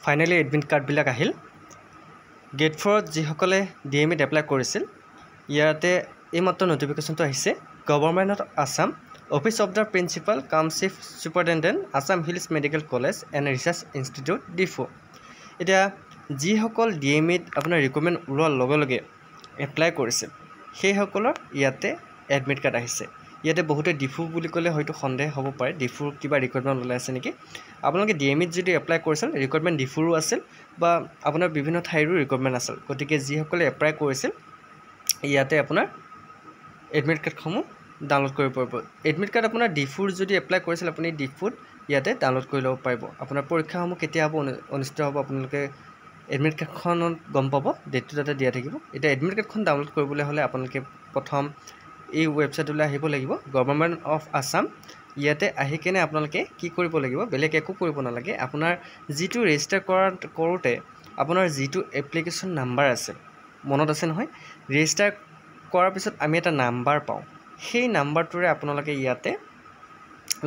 finally admit কাৰ্ডবিলাক আহিল grade 4ত যিসকলে ডিএমইত apply কৰিছিল ইয়াতে এইমাত্ৰ নটিফিকেশ্যনটো আহিছে government of Assam office of the principal cum chief superintendent Assam hills medical college and research institute Diphu এতিয়া যিসকল ডিএমইত আপোনাৰ ৰিকুৱাৰমেণ্ট ওলোৱাৰ লগে লগে এপ্লাই কৰিছিল সেইসকলৰ ইয়াতে এডমিট কাৰ্ড আহিছে ইয়াতে বহুতে ডিফু বুলি ক'লে হয়তো সন্দেহ হ'ব পাৰে ডিফুৰ কিবা ৰিকুৱাৰমেণ্ট ওলাই আছে নেকি আপোনালোকে ডিএমইত যদি এপ্লাই কৰিছিল ৰিকুৱাৰমেণ্ট ডিফুৰো আছিল বা আপোনাৰ বিভিন্ন ঠাইৰো ৰিকুৱাৰমেণ্ট আছিল গতিকে যিসকলে এপ্লাই কৰিছিল ইয়াতে আপোনাৰ এডমিট কাৰ্ডসমূহ ডাউনলোড কৰিব পাৰিব এডমিট কাৰ্ড আপোনাৰ ডিফুৰ যদি এপ্লাই কৰিছিল আপুনি ডিফুত ইয়াতে ডাউনলোড কৰি ল'ব পাৰিব আপোনাৰ পৰীক্ষাসমূহ কেতিয়া হ'ব অনুষ্ঠিত হ'ব আপোনালোকে এডমিট কাৰ্ডখনত গম পাব ডেটটো তাতে দিয়া থাকিব এতিয়া এডমিট কাৰ্ডখন ডাউনলোড কৰিবলৈ হ'লে আপোনালোকে প্ৰথম এই ৱেবছাইটলৈ আহিব লাগিব গভৰ্ণমেণ্ট অফ আছাম ইয়াতে আহি কেনে আপোনালোকে কি কৰিব লাগিব বেলেগ একো কৰিব নালাগে আপোনাৰ যিটো ৰেজিষ্টাৰ কৰোঁতে আপোনাৰ যিটো এপ্লিকেশ্যন নাম্বাৰ আছে মনত আছে নহয় ৰেজিষ্টাৰ কৰাৰ পিছত আমি এটা নাম্বাৰ পাওঁ সেই নাম্বাৰটোৰে আপোনালোকে ইয়াতে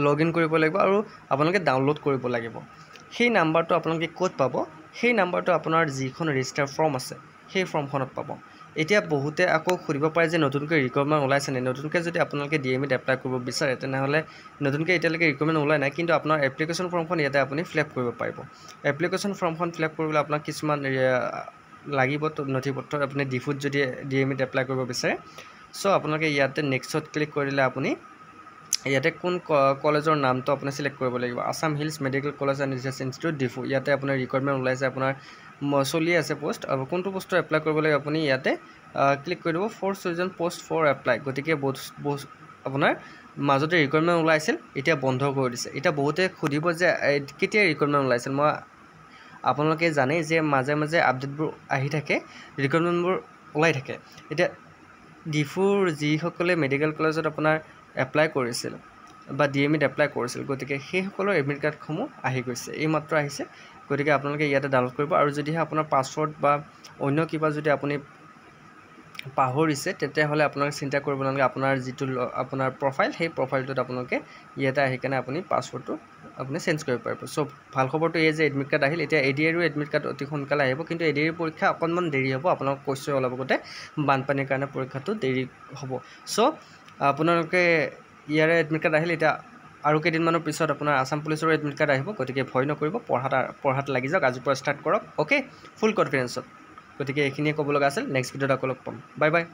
লগ ইন কৰিব লাগিব আৰু আপোনালোকে ডাউনলোড কৰিব লাগিব সেই নাম্বাৰটো আপোনালোকে ক'ত পাব সেই নাম্বাৰটো আপোনাৰ যিখন ৰেজিষ্টাৰ ফৰ্ম আছে সেই ফৰ্মখনত পাব এতিয়া বহুতে আকৌ সুধিব পাৰে যে নতুনকৈ ৰিকুৱাৰমেণ্ট ওলাইছে নে নতুনকৈ যদি আপোনালোকে ডিএমইত এপ্লাই কৰিব বিচাৰে তেনেহ'লে নতুনকৈ এতিয়ালৈকে ৰিকুৱাৰমেণ্ট ওলাই নাই কিন্তু আপোনাৰ এপ্লিকেশ্যন ফৰ্মখন ইয়াতে আপুনি ফিলআপ কৰিব পাৰিব এপ্লিকেশ্যন ফৰ্মখন ফিলআপ কৰিবলৈ আপোনাক কিছুমান লাগিব নথিপত্ৰ আপুনি ডিফুত যদি ডিএমইত এপ্লাই কৰিব বিচাৰে চ' আপোনালোকে ইয়াতে নেক্সটত ক্লিক কৰিলে আপুনি ইয়াতে কোন কলেজৰ নামটো আপুনি সিলেক্ট কৰিব লাগিব Assam hills medical college and research institute Diphu ইয়াতে আপোনাৰ ৰিকুৱাৰমেণ্ট ওলাইছে আপোনাৰ চলি আছে পোষ্ট আৰু কোনটো পোষ্টৰ এপ্লাই কৰিব লাগে আপুনি ইয়াতে ক্লিক কৰি দিব ফ'ৰ চুইজন পোষ্ট ফৰ এপ্লাই গতিকে আপোনাৰ মাজতে ৰিকুৱাৰমেণ্ট ওলাইছিল এতিয়া বন্ধ কৰি দিছে এতিয়া বহুতে সুধিব যে কেতিয়া ৰিকুৱাৰমেণ্ট ওলাইছিল মই আপোনালোকে জানে যে মাজে মাজে আপডেটবোৰ আহি থাকে ৰিকুৱাৰমেণ্টবোৰ ওলাই থাকে এতিয়া ডিফুৰ যিসকলে মেডিকেল কলেজত আপোনাৰ এপ্লাই কৰিছিল বা ডিএমইত এপ্লাই কৰিছিল গতিকে সেইসকলৰ এডমিট কাৰ্ডসমূহ আহি গৈছে এইমাত্ৰ আহিছে গতিকে আপোনালোকে ইয়াতে ডাউনলোড কৰিব আৰু যদিহে আপোনাৰ পাছৱৰ্ড বা অন্য কিবা যদি আপুনি পাহৰিছে তেতিয়াহ'লে আপোনালোকে চিন্তা কৰিব নালাগে আপোনাৰ যিটো আপোনাৰ প্ৰফাইল সেই প্ৰফাইলটোত আপোনালোকে ইয়াতে আহি কেনে আপুনি পাছৱৰ্ডটো আপুনি চেঞ্জ কৰিব পাৰিব চ' ভাল খবৰটো এই যে এডমিট কাৰ্ড আহিল এতিয়া এডিআৰও এডমিট কাৰ্ড অতি সোনকালে আহিব কিন্তু এডিআৰ পৰীক্ষা অকণমান দেৰি হ'ব আপোনালোক কৈছোঁ অলপ আগতে বানপানীৰ কাৰণে পৰীক্ষাটো দেৰি হ'ব চ' আপোনালোকে ইয়াৰে এডমিট কাৰ্ড আহিল এতিয়া আৰু কেইদিনমানৰ পিছত আপোনাৰ আছাম পুলিচৰো এডমিট কাৰ্ড আহিব গতিকে ভয় নকৰিব পঢ়াত লাগি যাওক আজিৰ পৰা ষ্টাৰ্ট কৰক অ'কে ফুল কনফিডেঞ্চত গতিকে এইখিনিয়ে ক'ব লগা আছিল নেক্সট ভিডিঅ'ত আকৌ লগ পাম বাই বাই